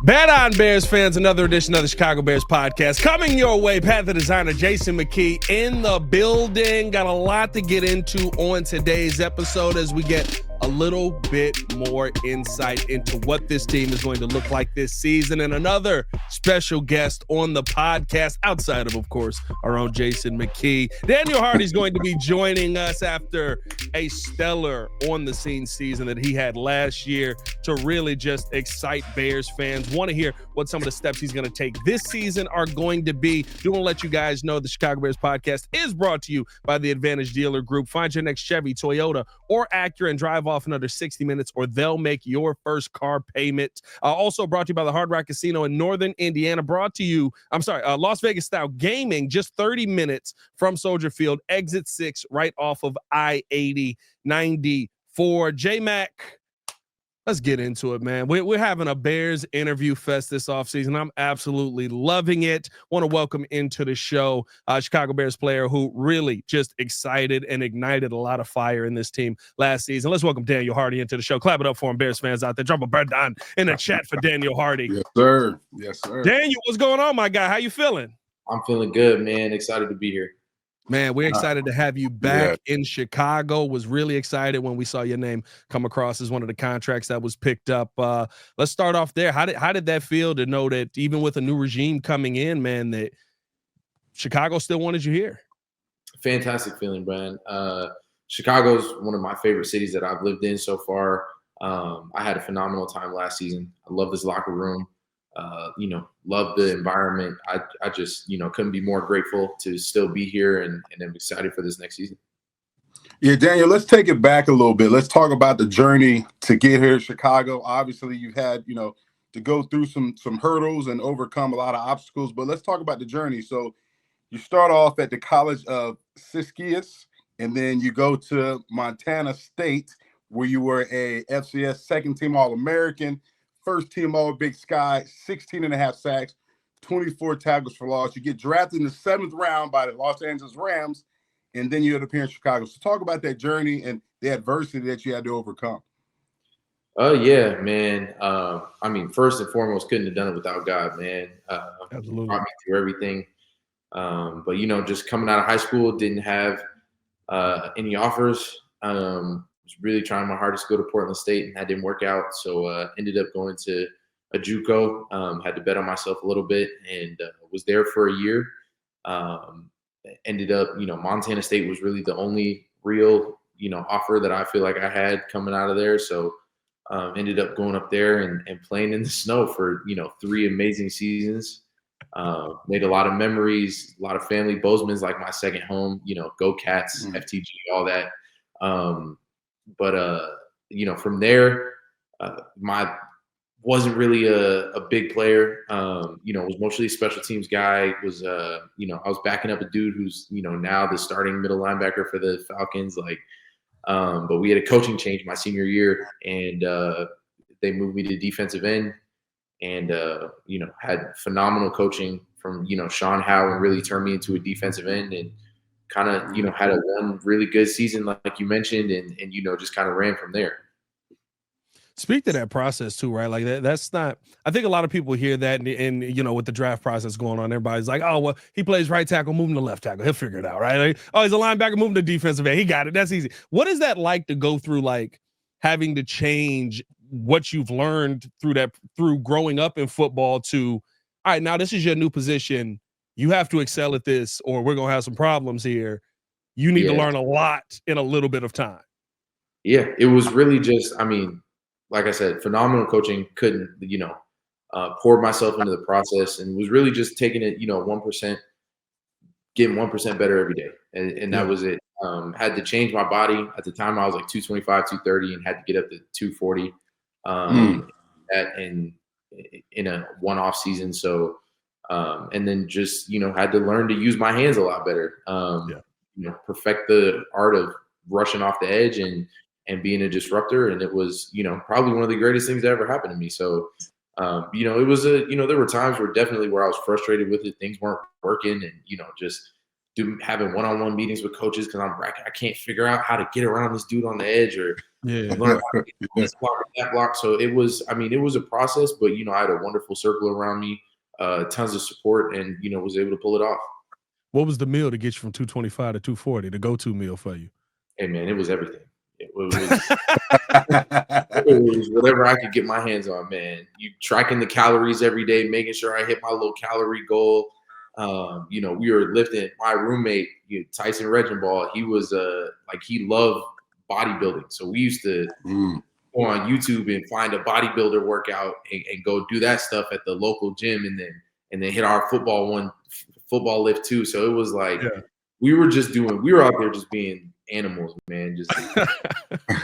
Bet on Bears fans, another edition of the Chicago Bears podcast coming your way. Panther designer Jason McKie in the building. Got a lot to get into on today's episode as we get a little bit more insight into what this team is going to look like this season, and another special guest on the podcast outside of course, our own Jason McKie. Daniel Hardy's going to be joining us after a stellar on-the-scene season that he had last year to really just excite Bears fans. Want to hear what some of the steps he's going to take this season are going to be. Do want to let you guys know the Chicago Bears podcast is brought to you by the Advantage Dealer Group. Find your next Chevy, Toyota, or Acura and drive off in under 60 minutes, or they'll make your first car payment. Also brought to you by the Hard Rock Casino in Northern Indiana. Brought to you, Las Vegas Style Gaming, just 30 minutes from Soldier Field, exit 6, right off of I-80, 94. J-Mac, let's get into it, man. We're having a Bears interview fest this offseason. I'm absolutely loving it. Want to welcome into the show Chicago Bears player who really just excited and ignited a lot of fire in this team last season. Let's welcome Daniel Hardy into the show. Clap it up for him, Bears fans out there. Drop a bird down in the chat for Daniel Hardy. Yes, sir. Yes, sir. Daniel, what's going on, my guy? How you feeling? I'm feeling good, man. Excited to be here. Man, we're excited to have you back in Chicago. Was really excited when we saw your name come across as one of the contracts that was picked up. Let's start off there. How did that feel to know that even with a new regime coming in, man, that Chicago still wanted you here? Fantastic feeling, Brian. Chicago's one of my favorite cities that I've lived in so far. I had a phenomenal time last season. I love this locker room. Love the environment. I just, couldn't be more grateful to still be here, and I'm excited for this next season. Yeah, Daniel, let's take it back a little bit. Let's talk about the journey to get here to Chicago. Obviously, you've had, to go through some hurdles and overcome a lot of obstacles, but let's talk about the journey. So you start off at the College of Siskiyous, and then you go to Montana State, where you were a FCS second-team All-American, first-team All-Big Sky, 16.5 sacks, 24 tackles for loss. You get drafted in the 7th round by the Los Angeles Rams, and then you end up here in Chicago. So talk about that journey and the adversity that you had to overcome. Oh, yeah, man. First and foremost, couldn't have done it without God, man. Absolutely. Brought me through everything. But, just coming out of high school, didn't have any offers. Was really trying my hardest to go to Portland State, and that didn't work out. So ended up going to a JUCO. Had to bet on myself a little bit, and was there for a year. Ended up, Montana State was really the only real, offer that I feel like I had coming out of there. So ended up going up there and playing in the snow for, 3 amazing seasons. Made a lot of memories, a lot of family. Bozeman's like my second home, go Cats, FTG, all that. From there, wasn't really a big player. Was mostly a special teams guy. I was backing up a dude who's, now the starting middle linebacker for the Falcons. But we had a coaching change my senior year, and they moved me to defensive end, and had phenomenal coaching from Sean Howe, and really turned me into a defensive end, and kind of, had a one really good season, like you mentioned, and just kind of ran from there. Speak to that process too, right? Like that's not, I think a lot of people hear that and with the draft process going on, everybody's like, oh, well, he plays right tackle, move him to left tackle. He'll figure it out, right? Like, oh, he's a linebacker, move him to defensive end. He got it. That's easy. What is that like to go through, like having to change what you've learned through growing up in football to, all right, now this is your new position. You have to excel at this, or we're going to have some problems here. You need to learn a lot in a little bit of time. Yeah, it was really just, like I said, phenomenal coaching. Couldn't, poured myself into the process, and was really just taking it, 1%, getting 1% better every day. And that was it. Had to change my body. At the time, I was like 225, 230, and had to get up to 240 in a one-off season. So, and then just, had to learn to use my hands a lot better. Perfect the art of rushing off the edge and being a disruptor. And it was, probably one of the greatest things that ever happened to me. So, it was there were times where I was frustrated with it. Things weren't working, and, just having one-on-one meetings with coaches because I can't figure out how to get around this dude on the edge, or, Yeah. learn how to get on this block, that block. So it was, I mean, it was a process, but, you know, I had a wonderful circle around me, tons of support, and, you know, was able to pull it off. What was the meal to get you from 225 to 240, the go-to meal for you? Hey, man, it was everything. It was whatever I could get my hands on, man. You tracking the calories every day, making sure I hit my low calorie goal. You know, we were lifting. My roommate, Tyson Regenball, he was like, he loved bodybuilding. So we used to go on YouTube and find a bodybuilder workout and go do that stuff at the local gym, and then hit our football lift too. So it was like we were out there just being animals, man, just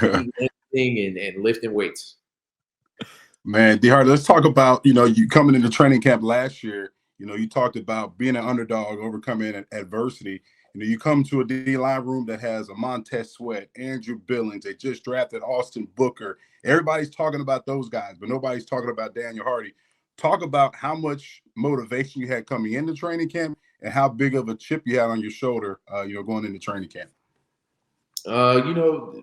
eating anything and lifting weights. Man, D. Hardy, let's talk about, you know, you coming into training camp last year. You know, you talked about being an underdog, overcoming adversity. You know, you come to a D-line room that has a Montez Sweat, Andrew Billings. They just drafted Austin Booker. Everybody's talking about those guys, but nobody's talking about Daniel Hardy. Talk about how much motivation you had coming into training camp and how big of a chip you had on your shoulder, you know, going into training camp. You know,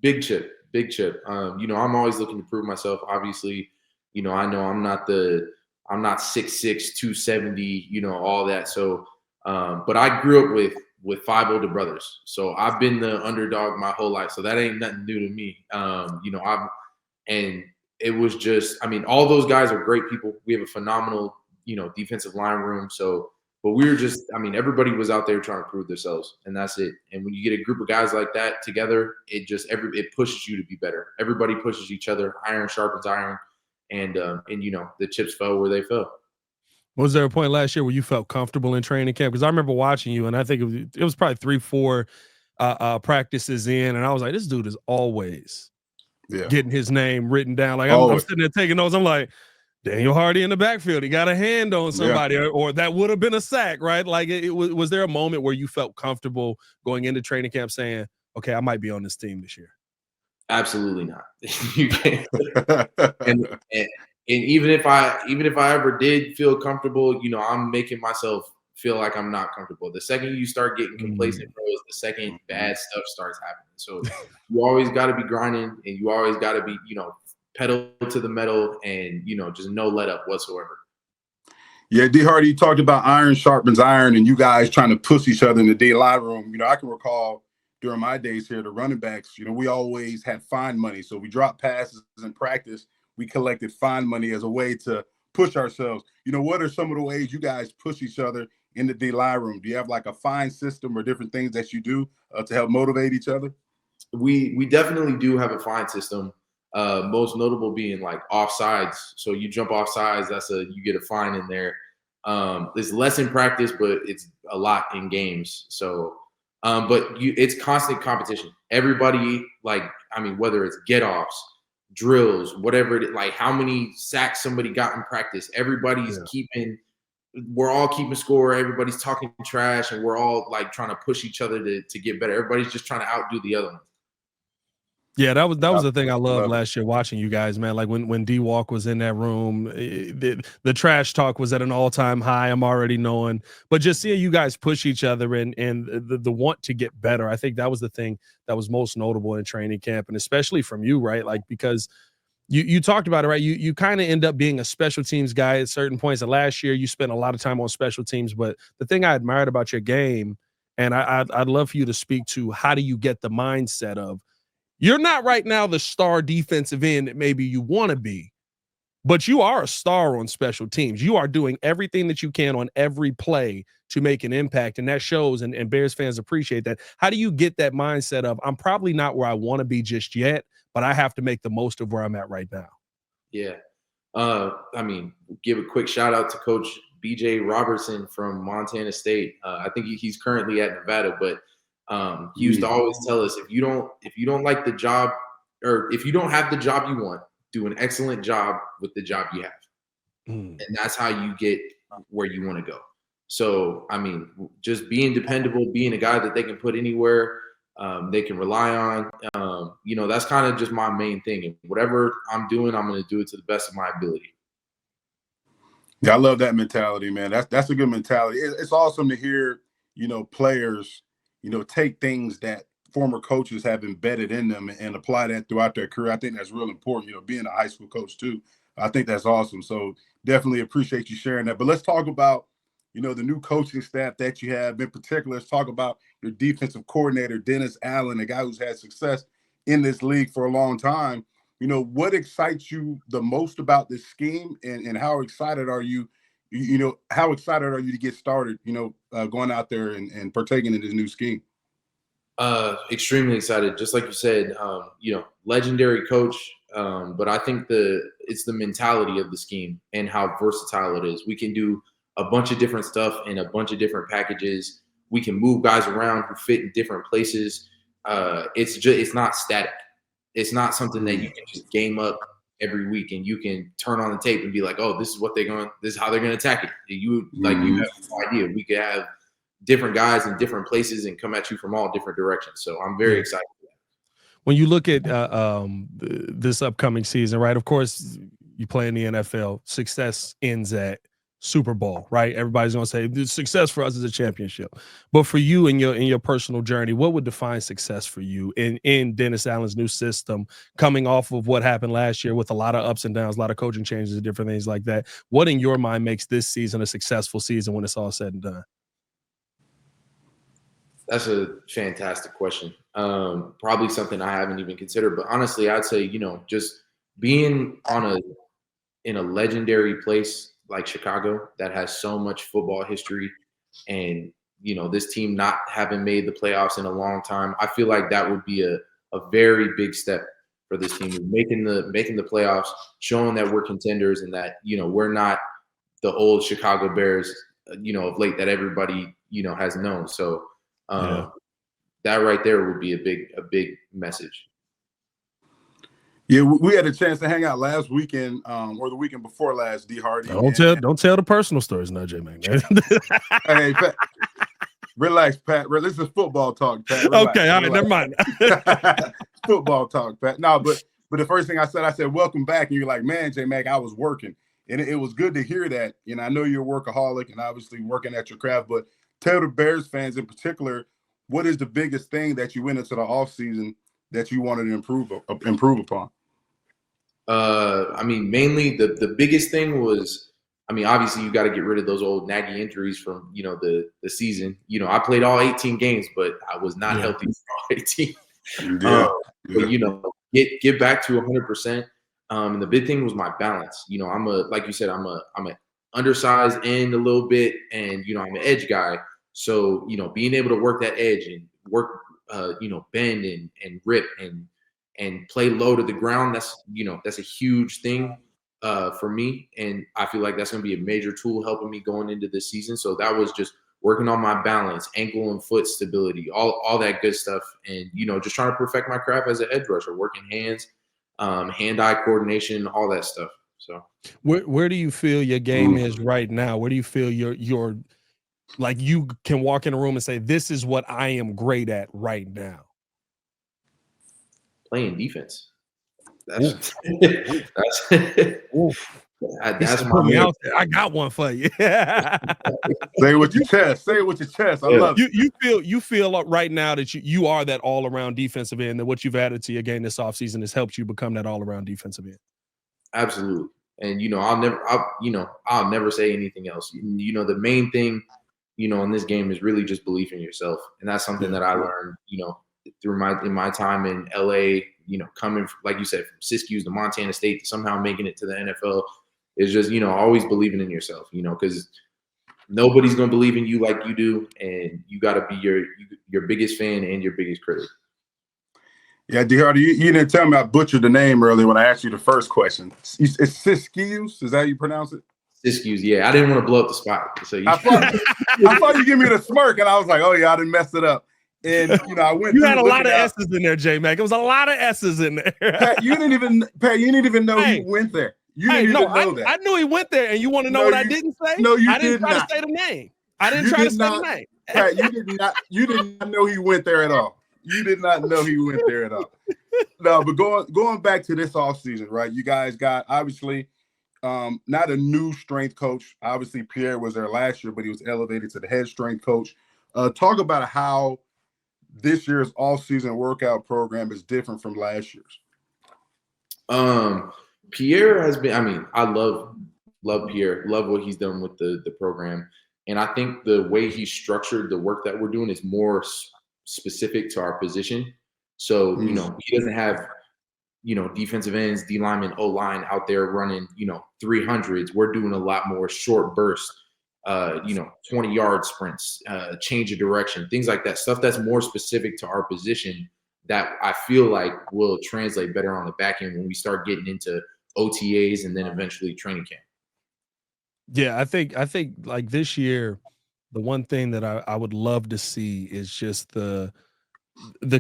big chip. You know, I'm always looking to prove myself. Obviously, you know I'm not 6'6", 270, you know, all that. So, but I grew up with 5 older brothers. So I've been the underdog my whole life. So that ain't nothing new to me. You know, and it was just, I mean, all those guys are great people. We have a phenomenal, you know, defensive line room. So, but we were just, I mean, everybody was out there trying to prove themselves, and that's it. And when you get a group of guys like that together, it pushes you to be better. Everybody pushes each other. Iron sharpens iron, and you know, the chips fell where they fell. Was there a point last year where you felt comfortable in training camp? Because I remember watching you, and I think it was probably 3-4 practices in, and I was like, this dude is always getting his name written down. Like I'm sitting there taking notes. I'm like, Daniel Hardy in the backfield. He got a hand on somebody, or that would have been a sack, right? Like, was there a moment where you felt comfortable going into training camp saying, okay, I might be on this team this year? Absolutely not. You can't. and even if I ever did feel comfortable, you know, I'm making myself feel like I'm not comfortable. The second you start getting complacent, bro, is the second bad stuff starts happening. So you always got to be grinding, and you always got to be, you know, pedal to the metal, and, you know, just no let up whatsoever. Yeah, D. Hardy, you talked about iron sharpens iron, and you guys trying to push each other in the D-line room. You know, I can recall during my days here, the running backs, you know, we always had fine money. So we dropped passes in practice. We collected fine money as a way to push ourselves. You know, what are some of the ways you guys push each other in the D-line room? Do you have like a fine system or different things that you do to help motivate each other? We definitely do have a fine system. Most notable being like offsides. So you jump offsides, you get a fine in there. It's less in practice, but it's a lot in games. So, but it's constant competition. Everybody, like, I mean, whether it's get offs, drills, whatever, like how many sacks somebody got in practice, everybody's we're all keeping score. Everybody's talking trash, and we're all like trying to push each other to get better. Everybody's just trying to outdo the other one. Yeah, that was the thing I loved last year watching you guys, man. Like when D-Walk was in that room, the trash talk was at an all-time high. I'm already knowing, but just seeing you guys push each other and the want to get better, I think that was the thing that was most notable in training camp, and especially from you, right? Like, because you talked about it, right? You kind of end up being a special teams guy at certain points. And last year, you spent a lot of time on special teams. But the thing I admired about your game, and I'd love for you to speak to, how do you get the mindset of, you're not right now the star defensive end that maybe you want to be, but you are a star on special teams. You are doing everything that you can on every play to make an impact, and that shows, and Bears fans appreciate that. How do you get that mindset of, I'm probably not where I want to be just yet, but I have to make the most of where I'm at right now? Yeah. I mean, give a quick shout out to Coach BJ Robertson from Montana State. I think he's currently at Nevada, but he used to always tell us, if you don't like the job, or if you don't have the job you want, do an excellent job with the job you have. And that's how you get where you want to go. So, I mean, just being dependable, being a guy that they can put anywhere, they can rely on, you know, that's kind of just my main thing. And whatever I'm doing, I'm going to do it to the best of my ability. Yeah, I love that mentality, man. That's a good mentality. It's awesome to hear, you know, players, you know, take things that former coaches have embedded in them and apply that throughout their career. I think that's real important, being a high school coach too. I think that's awesome. So definitely appreciate you sharing that. But let's talk about, the new coaching staff that you have. In particular, let's talk about your defensive coordinator, Dennis Allen, a guy who's had success in this league for a long time. What excites you the most about this scheme, and how excited are you, how excited are you to get started, going out there and partaking in this new scheme? Extremely excited. Just like you said, legendary coach. But I think it's the mentality of the scheme and how versatile it is. We can do a bunch of different stuff in a bunch of different packages. We can move guys around who fit in different places. It's not static. It's not something that you can just game up every week and you can turn on the tape and be like, oh, this is how they're going to attack it. You have no idea. We could have different guys in different places and come at you from all different directions. So I'm very excited. When you look at this upcoming season, right? Of course, you play in the NFL. Success ends at Super Bowl, right? Everybody's gonna say the success for us is a championship. But for you in your personal journey, what would define success for you in Dennis Allen's new system, coming off of what happened last year with a lot of ups and downs, a lot of coaching changes and different things like that? What in your mind makes this season a successful season when it's all said and done? That's a fantastic question. Probably something I haven't even considered, but honestly, I'd say, just being in a legendary place like Chicago that has so much football history, and, this team not having made the playoffs in a long time, I feel like that would be a very big step for this team, making the playoffs, showing that we're contenders and that, we're not the old Chicago Bears, of late that everybody, has known. So, that right there would be a big message. Yeah, we had a chance to hang out last weekend, or the weekend before last, D. Hardy. Don't tell the personal stories now, J Mac. Hey, Pat, relax, Pat. This is football talk, Pat. Relax, okay, all right, never mind. Football talk, Pat. No, but the first thing I said, welcome back, and you're like, man, J Mac, I was working, and it was good to hear that. I know you're a workaholic and obviously working at your craft, but tell the Bears fans in particular, what is the biggest thing that you went into the offseason that you wanted to improve upon? Mainly the biggest thing was, obviously you got to get rid of those old naggy injuries from, the season. I played all 18 games, but I was not healthy for all 18. But, get back to 100%. And the big thing was my balance. Like you said, I'm an undersized end a little bit, and, I'm an edge guy. So, being able to work that edge and work, bend and rip and play low to the ground, that's a huge thing for me. And I feel like that's going to be a major tool helping me going into this season. So that was just working on my balance, ankle and foot stability, all that good stuff. And, just trying to perfect my craft as an edge rusher, working hands, hand-eye coordination, all that stuff. So where do you feel your game is right now? Where do you feel your like you can walk in a room and say, this is what I am great at right now? Playing defense. That's my main. I got one for you. Say it with your chest. Say it with your chest. I love it. You feel right now that you are that all around defensive end, that what you've added to your game this offseason has helped you become that all around defensive end. Absolutely. And I'll never say anything else. The main thing, in this game is really just belief in yourself. And that's something that I learned, in my time in LA, coming, like you said, from Siskiyou to Montana State to somehow making it to the NFL, is just, always believing in yourself, because nobody's going to believe in you like you do. And you got to be your biggest fan and your biggest critic. Yeah, D. Hardy, you didn't tell me I butchered the name earlier when I asked you the first question. It's Siskiyou? Is that how you pronounce it? Siskiyou, yeah. I didn't want to blow up the spot. So I thought you give me the smirk, and I was like, oh, yeah, I didn't mess it up. And, I went You had a lot of S's in there, J-Mac. It was a lot of S's in there. Pat, you didn't even know he went there. You didn't even know that. I knew he went there, and you want to know what I didn't say? No, you I didn't try not. to say the name. I didn't try to say the name. Pat, you did not know he went there at all. You did not know he went there at all. No, but going back to this offseason, right? You guys got, obviously, not a new strength coach. Obviously, Pierre was there last year, but he was elevated to the head strength coach. Talk about how this year's off-season workout program is different from last year's? Pierre has been, I mean, I love Pierre, love what he's done with the program. And I think the way he structured the work that we're doing is more specific to our position. So, you know, he doesn't have, you know, defensive ends, D linemen, O line out there running, you know, 300s. We're doing a lot more short bursts, you know, 20-yard sprints, change of direction, things like that. Stuff that's more specific to our position that I feel like will translate better on the back end when we start getting into OTAs and then eventually training camp. Yeah, I think like this year, the one thing that I would love to see is just the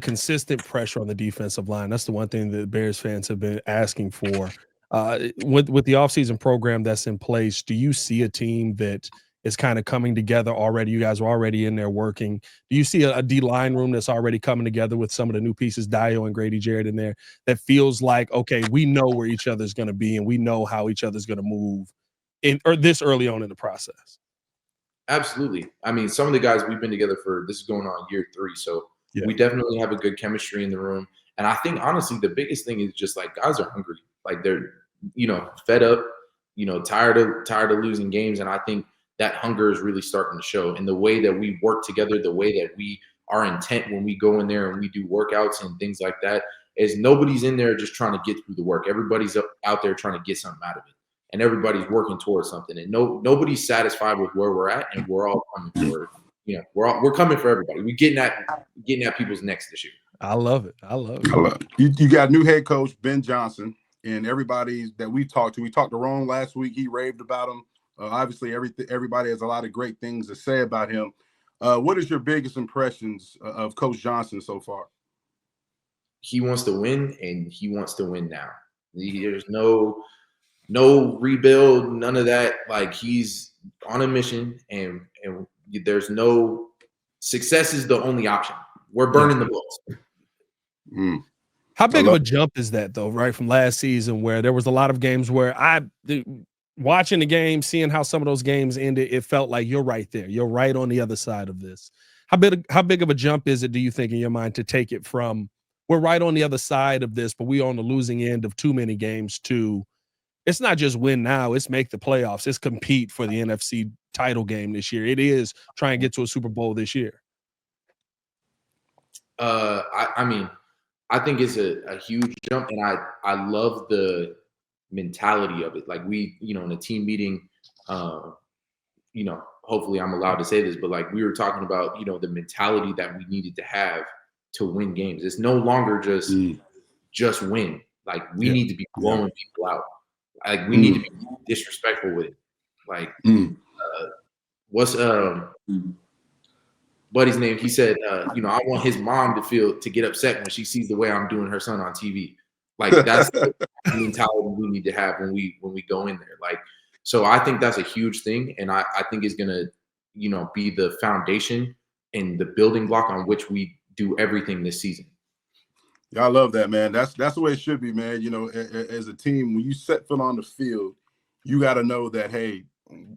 consistent pressure on the defensive line. That's the one thing that Bears fans have been asking for. With the offseason program that's in place, do you see a team that is kind of coming together already? You guys are already in there working. Do you see a D-line room that's already coming together with some of the new pieces, Dio and Grady Jarrett in there, that feels like, okay, we know where each other's going to be and we know how each other's going to move or this early on in the process? Absolutely. I mean, some of the guys we've been together for, this is going on year 3. So we definitely have a good chemistry in the room. And I think, honestly, the biggest thing is just like guys are hungry. Like they're, you know, fed up, you know, tired of losing games. And I think that hunger is really starting to show. And the way that we work together, the way that we are intent when we go in there and we do workouts and things like that, is nobody's in there just trying to get through the work. Everybody's out there trying to get something out of it. And everybody's working towards something. And nobody's satisfied with where we're at. And we're all coming for, you know, we're coming for everybody. We're getting at people's necks this year. I love it. I love it. You got new head coach Ben Johnson, and everybody that we talked to Ron last week. He raved about him. Obviously, everybody has a lot of great things to say about him. What is your biggest impressions of Coach Johnson so far? He wants to win, and he wants to win now. There's no rebuild, none of that. Like, he's on a mission, and there's no success is the only option. We're burning the boats. How big of a jump is that, though, right, from last season, where there was a lot of games where watching the game, seeing how some of those games ended, it felt like you're right there. You're right on the other side of this. How big of a jump is it, do you think, in your mind, to take it from we're right on the other side of this, but we're on the losing end of too many games, to it's not just win now, it's make the playoffs, it's compete for the NFC title game this year. It is try and get to a Super Bowl this year. I mean, I think it's a huge jump, and I love the mentality of it. Like, we, you know, in a team meeting, you know, hopefully I'm allowed to say this, but like, we were talking about, you know, the mentality that we needed to have to win games. It's no longer just win. Like, we need to be blowing people out. Like, we need to be disrespectful with it. Like, what's buddy's name? He said, you know, I want his mom to get upset when she sees the way I'm doing her son on TV. Like, that's the mentality we need to have when we go in there. Like, so I think that's a huge thing, and I think it's gonna, you know, be the foundation and the building block on which we do everything this season. Yeah, I love that, man. That's the way it should be, man. You know, as a team, when you set foot on the field, you got to know that, hey,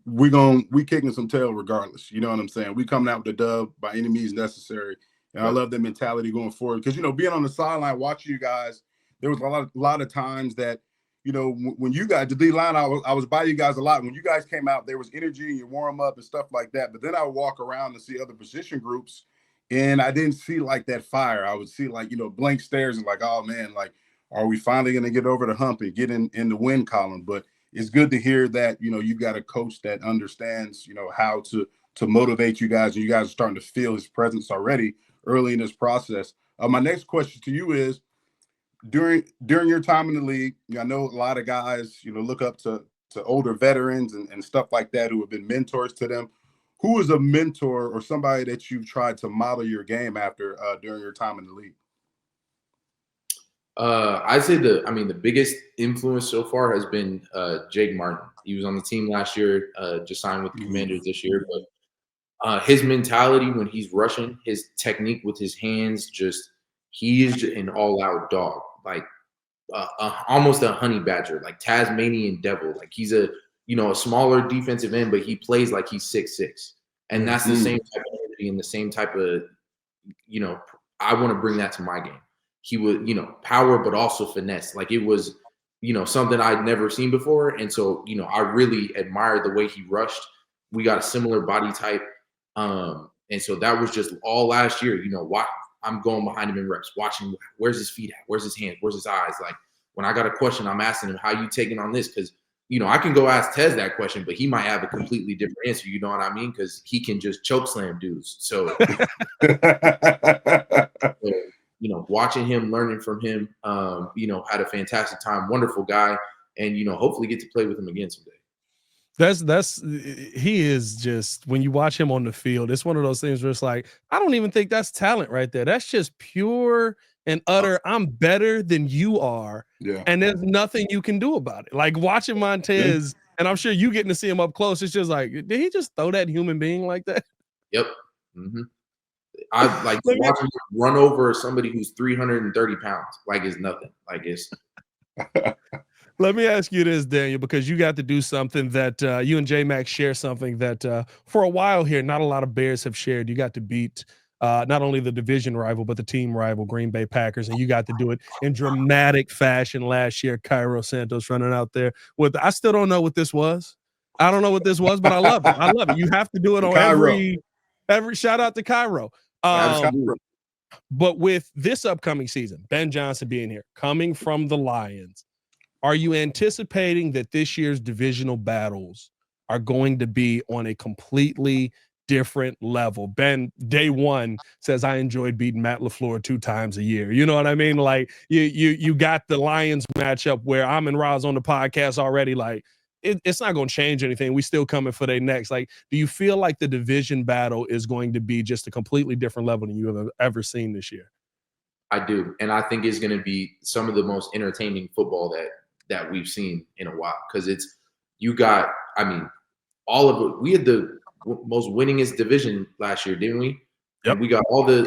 we kicking some tail regardless. You know what I'm saying? We coming out with the dub by any means necessary. And I love that mentality going forward, because, you know, being on the sideline watching you guys, there was a lot of times that, you know, when you guys, the D-line, I was by you guys a lot. When you guys came out, there was energy and you warm up and stuff like that. But then I would walk around and see other position groups, and I didn't see like that fire. I would see, like, you know, blank stares and like, oh man, like, are we finally going to get over the hump and get in the win column? But it's good to hear that, you know, you've got a coach that understands, you know, how to motivate you guys, and you guys are starting to feel his presence already early in this process. My next question to you is, during your time in the league, I know a lot of guys, you know, look up to older veterans and stuff like that who have been mentors to them. Who is a mentor or somebody that you've tried to model your game after during your time in the league? I'd say the biggest influence so far has been Jake Martin. He was on the team last year, just signed with the Commanders this year. But his mentality when he's rushing, his technique with his hands, he is an all-out dog, like almost a honey badger, like Tasmanian devil. Like, he's a smaller defensive end, but he plays like he's 6'6", and that's the same type of energy and the same type of, you know, I want to bring that to my game. He would, power, but also finesse. Like it was, something I'd never seen before. And so, I really admired the way he rushed. We got a similar body type. And so that was just all last year, I'm going behind him in reps, watching where's his feet at, where's his hands, where's his eyes. Like when I got a question, I'm asking him, how you taking on this? Because, I can go ask Tez that question, but he might have a completely different answer. You know what I mean? Because he can just choke slam dudes. So, watching him, learning from him, had a fantastic time, wonderful guy, and, hopefully get to play with him again someday. He is just, when you watch him on the field, it's one of those things where it's like, I don't even think that's talent right there. That's just pure and utter, I'm better than you are. Yeah. And there's nothing you can do about it. Like watching Montez, and I'm sure you getting to see him up close, it's just like, did he just throw that human being like that? Yep. Mm-hmm. I like watching him run over somebody who's 330 pounds. Like it's nothing. Like it's. Let me ask you this, Daniel, because you got to do something that you and J-Mac share something that for a while here, not a lot of Bears have shared. You got to beat not only the division rival, but the team rival, Green Bay Packers, and you got to do it in dramatic fashion last year. Cairo Santos running out there with, I still don't know what this was. I don't know what this was, but I love it. I love it. You have to do it on every shout out to Cairo. But with this upcoming season, Ben Johnson being here, coming from the Lions, are you anticipating that this year's divisional battles are going to be on a completely different level? Ben, day one, says, I enjoyed beating Matt LaFleur 2 times a year. You know what I mean? Like you got the Lions matchup where I'm and Roz on the podcast already. Like it's not going to change anything. We still coming for their next. Like, do you feel like the division battle is going to be just a completely different level than you have ever seen this year? I do. And I think it's going to be some of the most entertaining football that we've seen in a while. Because all of it. We had the most winningest division last year, didn't we? Yep. And we got all the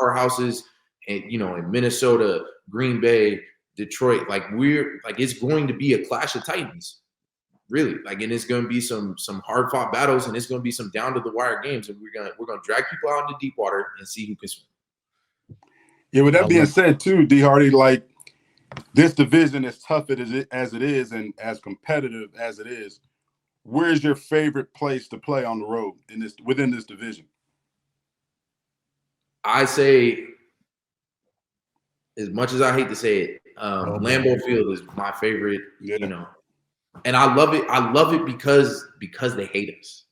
powerhouses, and in Minnesota, Green Bay, Detroit. Like it's going to be a clash of titans, really. Like, and it's going to be some hard fought battles, and it's going to be some down to the wire games, and we're gonna drag people out into deep water and see who can swim. Yeah. With that being said, too, D. Hardy, like this division, as tough as it is, and as competitive as it is, where's your favorite place to play on the road within this division? I say, as much as I hate to say it, Lambeau Field is my favorite. And I love it. I love it because they hate us.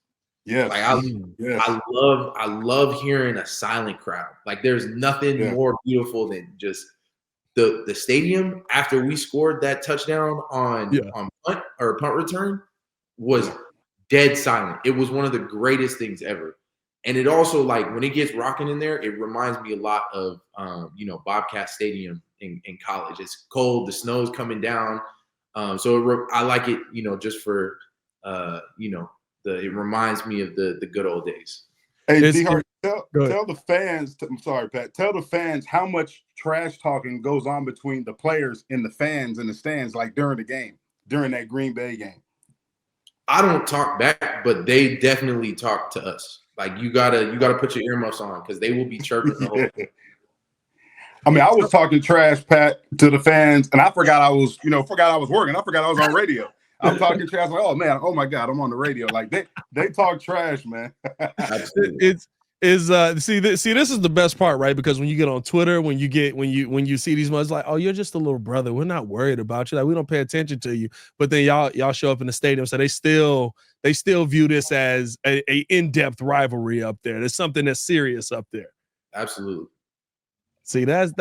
Yes. Like I love hearing a silent crowd. Like there's nothing more beautiful than just the stadium after we scored that touchdown on punt return was dead silent. It was one of the greatest things ever. And it also, like, when it gets rocking in there, it reminds me a lot of, Bobcat Stadium in college. It's cold. The snow's coming down. So I like it, just for, it reminds me of the good old days. Hey, D-Hart, tell the fans, I'm sorry, Pat, tell the fans how much trash talking goes on between the players and the fans in the stands, like during the game, during that Green Bay game. I don't talk back, but they definitely talk to us. Like you gotta put your earmuffs on because they will be chirping the whole time. I mean, I was talking trash, Pat, to the fans, and I forgot I was working. I forgot I was on radio. I'm talking trash, like, oh man, oh my God, I'm on the radio. Like they talk trash, man. See, this is the best part, right? Because when you get on Twitter, when you see these ones, like, oh, you're just a little brother. We're not worried about you. Like, we don't pay attention to you. But then y'all show up in the stadium, so they still view this as a in-depth rivalry up there. There's something that's serious up there. Absolutely. See, that's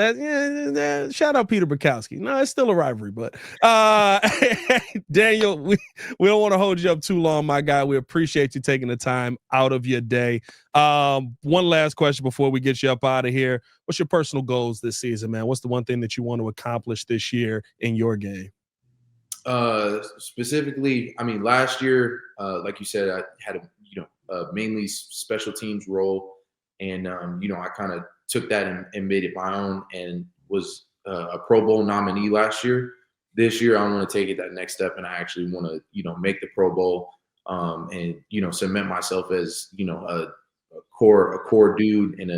shout out Peter Bukowski. No, it's still a rivalry, but Daniel, we don't want to hold you up too long, my guy. We appreciate you taking the time out of your day. One last question before we get you up out of here. What's your personal goals this season, man? What's the one thing that you want to accomplish this year in your game? Specifically, I mean, last year, like you said, I had a mainly special teams role, and I kind of took that and made it my own, and was a Pro Bowl nominee last year. This year, I want to take it that next step, and I actually want to, make the Pro Bowl, and cement myself as a core dude, and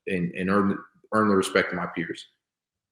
and earn the respect of my peers.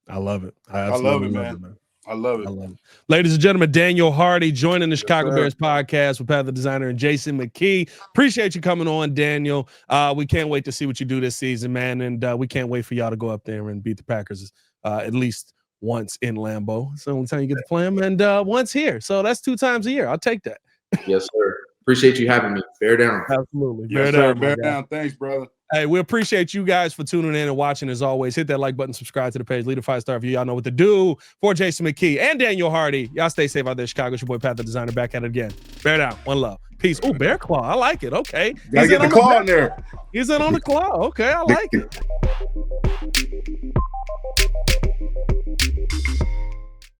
I love it. I love absolutely it, love man. it, man. I love it. I love it. Ladies and gentlemen, Daniel Hardy joining the Chicago sir. Bears podcast with Pat the Designer and Jason McKie. Appreciate you coming on, Daniel. We can't wait to see what you do this season, man. And we can't wait for y'all to go up there and beat the Packers at least once in Lambeau. It's the only time you get to play them, and once here. So that's 2 times a year. I'll take that. Yes, sir. Appreciate you having me. Bear down. Absolutely. Yes, sir. Bear down. Thanks, brother. Hey, we appreciate you guys for tuning in and watching as always. Hit that like button, subscribe to the page, leave a 5-star review. Y'all know what to do. For Jason McKie and Daniel Hardy, y'all stay safe out there, Chicago. It's your boy, Pat the Designer, back at it again. Bear down. One love. Peace. Oh, bear claw. I like it. Okay. Gotta get the claw in there. He's in on the claw. Okay, I like it.